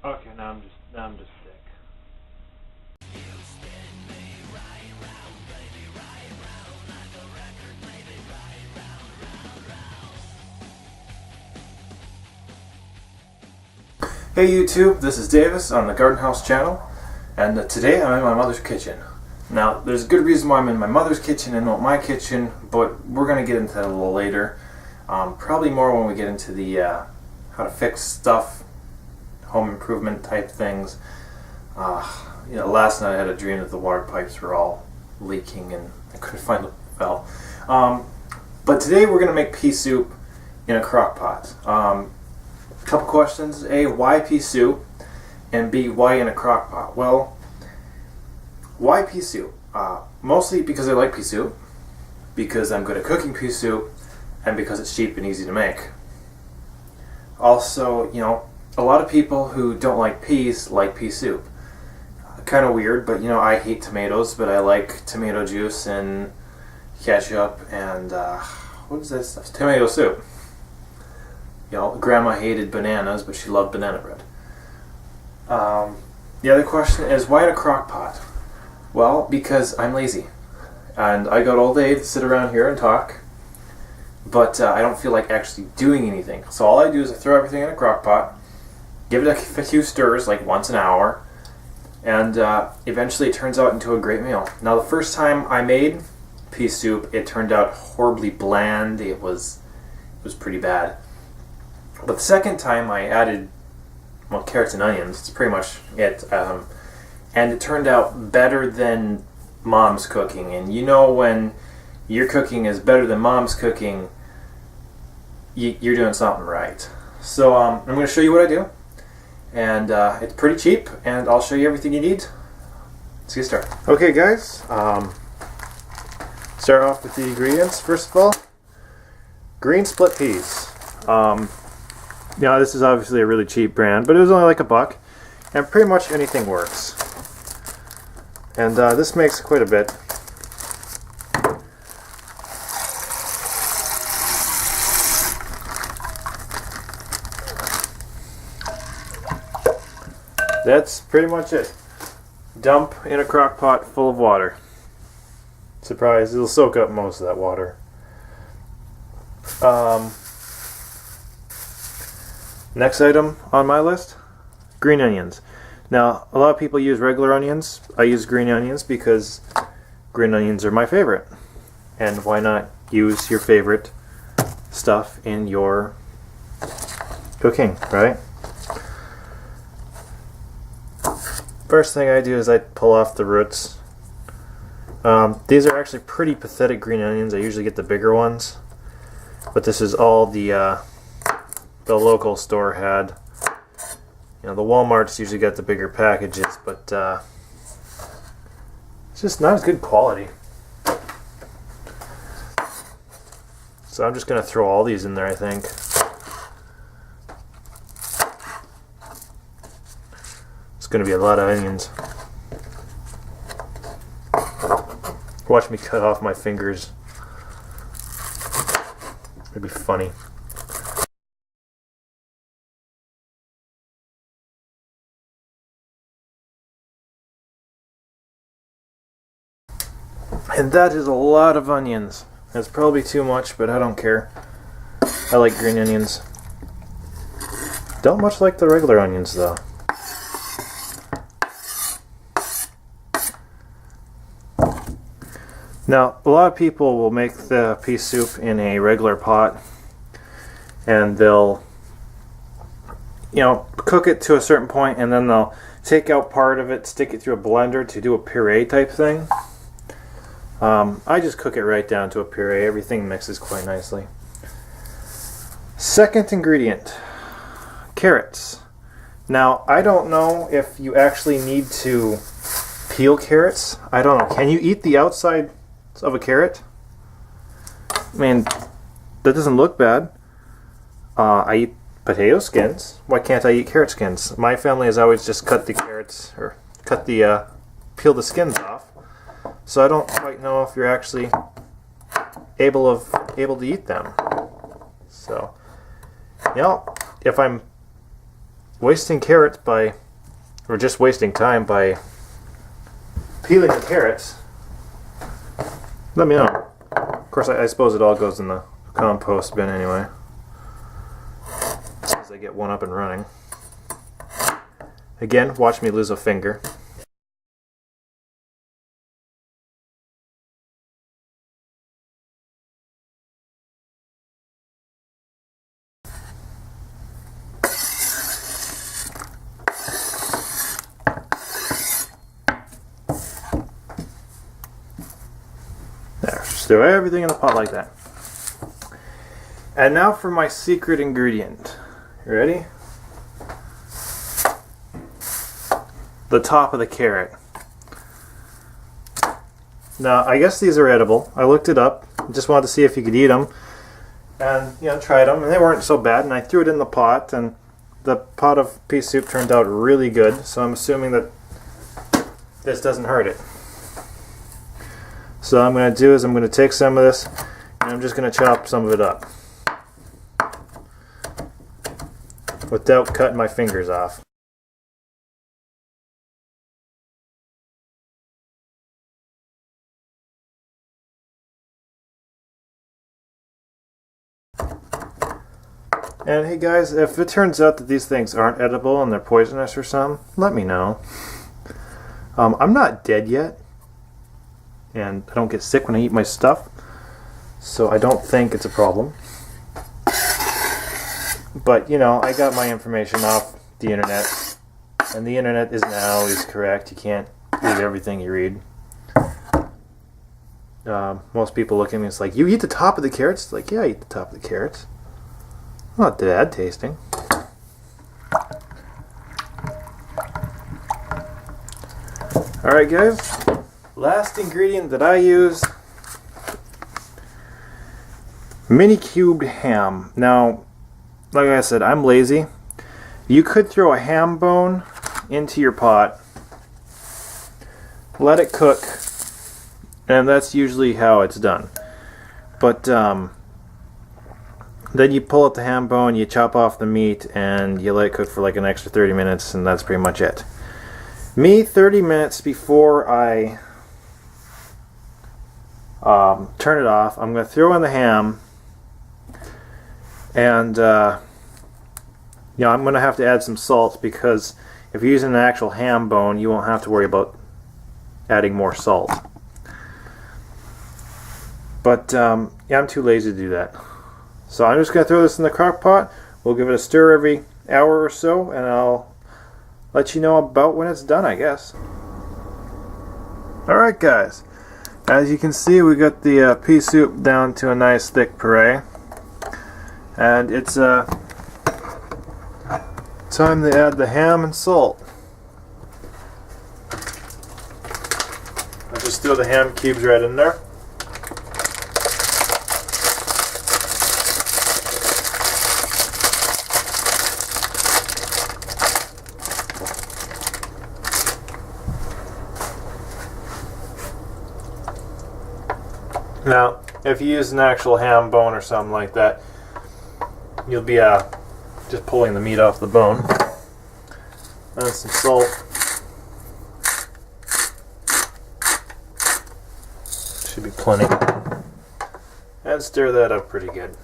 Okay, now I'm just sick. Hey YouTube, this is Davis on the Garden House channel, and today I'm in my mother's kitchen. Now, there's a good reason why I'm in my mother's kitchen and not my kitchen, but we're going to get into that a little later. Probably more when we get into the how to fix stuff, home improvement type things. Last night I had a dream that the water pipes were all leaking and I couldn't find the bell. But today we're going to make pea soup in a crock pot. Couple questions. A, why pea soup? And B, why in a crock pot? Well, why pea soup? Mostly because I like pea soup, because I'm good at cooking pea soup, and because it's cheap and easy to make. Also, a lot of people who don't like peas like pea soup. Kind of weird, but I hate tomatoes, but I like tomato juice and ketchup and what is that stuff? Tomato soup. Grandma hated bananas, but she loved banana bread. The other question is, why in a crock pot? Well, because I'm lazy. And I got all day to sit around here and talk, but I don't feel like actually doing anything. So all I do is I throw everything in a crock pot, give it a few stirs, like once an hour, and eventually it turns out into a great meal. Now, the first time I made pea soup, it turned out horribly bland. It was pretty bad. But the second time I added, carrots and onions. It's pretty much it. And it turned out better than Mom's cooking. And when your cooking is better than Mom's cooking, you're doing something right. So I'm going to show you what I do. And it's pretty cheap, and I'll show you everything you need. Let's get started. Okay, guys. Start off with the ingredients. First of all, green split peas. This is obviously a really cheap brand, but it was only like $1, and pretty much anything works. And this makes quite a bit. That's pretty much it. Dump in a crock pot full of water. Surprise, it'll soak up most of that water. Next item on my list, green onions. Now, a lot of people use regular onions. I use green onions because green onions are my favorite. And why not use your favorite stuff in your cooking, right? First thing I do is I pull off the roots. These are actually pretty pathetic green onions. I usually get the bigger ones. But this is all the local store had. The Walmart's usually got the bigger packages, but it's just not as good quality. So I'm just going to throw all these in there, I think. It's going to be a lot of onions. Watch me cut off my fingers. It'd be funny. And that is a lot of onions. That's probably too much, but I don't care. I like green onions. Don't much like the regular onions, though. Now, a lot of people will make the pea soup in a regular pot, and they'll, cook it to a certain point, and then they'll take out part of it, stick it through a blender to do a puree type thing. I just cook it right down to a puree. Everything mixes quite nicely. Second ingredient, carrots. Now, I don't know if you actually need to peel carrots. I don't know. Can you eat the outside of a carrot? I mean, that doesn't look bad. I eat potato skins. Why can't I eat carrot skins? My family has always just cut the carrots, or peel the skins off. So I don't quite know if you're actually able to eat them. So, if I'm wasting carrots by, or just wasting time by peeling the carrots, let me know. Of course, I suppose it all goes in the compost bin anyway, as I get one up and running. Again, watch me lose a finger. There, just throw everything in the pot like that. And now for my secret ingredient. You ready? The top of the carrot. Now, I guess these are edible. I looked it up. Just wanted to see if you could eat them. And, you know, tried them. And they weren't so bad. And I threw it in the pot. And the pot of pea soup turned out really good. So I'm assuming that this doesn't hurt it. So what I'm going to do is I'm going to take some of this. And I'm just going to chop some of it up, without cutting my fingers off. And hey guys, if it turns out that these things aren't edible and they're poisonous or something, let me know. I'm not dead yet, and I don't get sick when I eat my stuff, so I don't think it's a problem. But, you know, I got my information off the internet, and the internet isn't always correct. You can't read everything you read. Most people look at me and it's like, you eat the top of the carrots? It's like, yeah, I eat the top of the carrots. Not bad tasting. Alright guys, last ingredient that I use, mini cubed ham. Now, like I said, I'm lazy. You could throw a ham bone into your pot, let it cook, and that's usually how it's done. But then you pull out the ham bone, you chop off the meat, and you let it cook for like an extra 30 minutes, and that's pretty much it. Me, 30 minutes before I turn it off, I'm going to throw in the ham, and you know, I'm going to have to add some salt, because if you're using an actual ham bone, you won't have to worry about adding more salt. But yeah, I'm too lazy to do that. So I'm just going to throw this in the crock pot. We'll give it a stir every hour or so, and I'll let you know about when it's done, I guess. Alright guys, as you can see, we got the pea soup down to a nice thick puree. And it's time to add the ham and salt. I'll just throw the ham cubes right in there. Now, if you use an actual ham bone or something like that, you'll be just pulling the meat off the bone. And some salt. Should be plenty. And stir that up pretty good.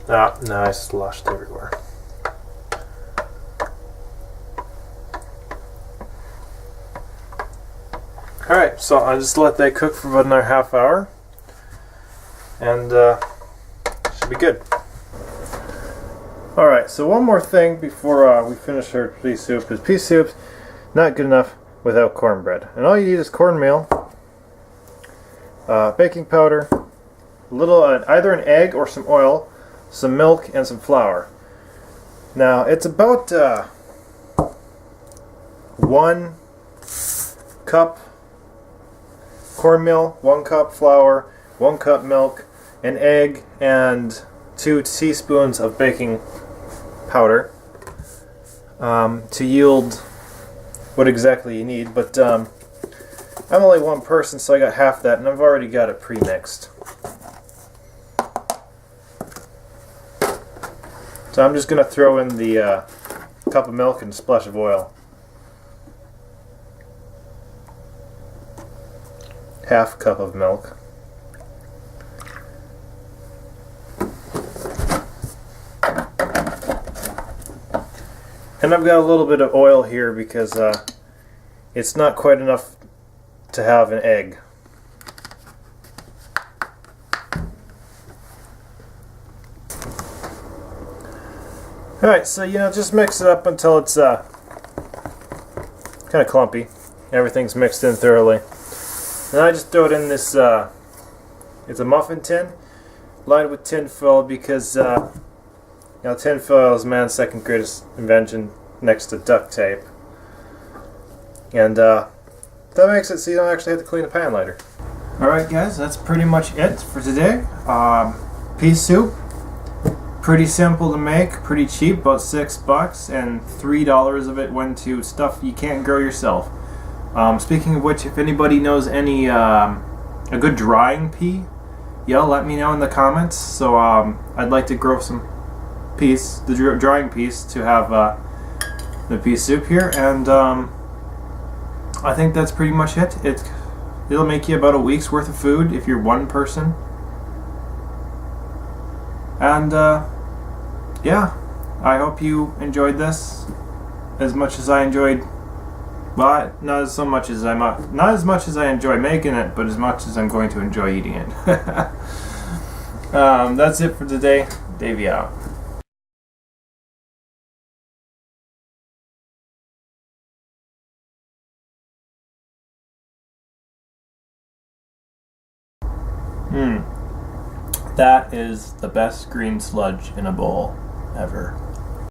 Ah, no, I sloshed everywhere. Alright, so I'll just let that cook for about another half hour, and should be good. Alright, so one more thing before we finish our pea soup is pea soup's not good enough without cornbread. And all you need is cornmeal, baking powder, a little either an egg or some oil, some milk, and some flour. Now, it's about 1 cup cornmeal, 1 cup flour, 1 cup milk, an egg, and 2 teaspoons of baking powder to yield what exactly you need. But I'm only one person, so I got half that, and I've already got it pre-mixed. So I'm just going to throw in the cup of milk and a splash of oil. Half cup of milk. And I've got a little bit of oil here because it's not quite enough to have an egg. Alright, so just mix it up until it's kind of clumpy. Everything's mixed in thoroughly. And I just throw it in this, it's a muffin tin, lined with tin foil because tin foil is man's second greatest invention next to duct tape. And that makes it so you don't actually have to clean the pan later. Alright guys, that's pretty much it for today. Pea soup. Pretty simple to make, pretty cheap, about $6, and $3 of it went to stuff you can't grow yourself. Speaking of which, if anybody knows any a good drying pea, let me know in the comments. So I'd like to grow some peas, the drying peas, to have the pea soup here, and I think that's pretty much it. It'll make you about a week's worth of food if you're one person. And yeah, I hope you enjoyed this as much as I enjoyed. Well, not as much as I enjoy making it, but as much as I'm going to enjoy eating it. That's it for today. Davey out. That is the best green sludge in a bowl ever.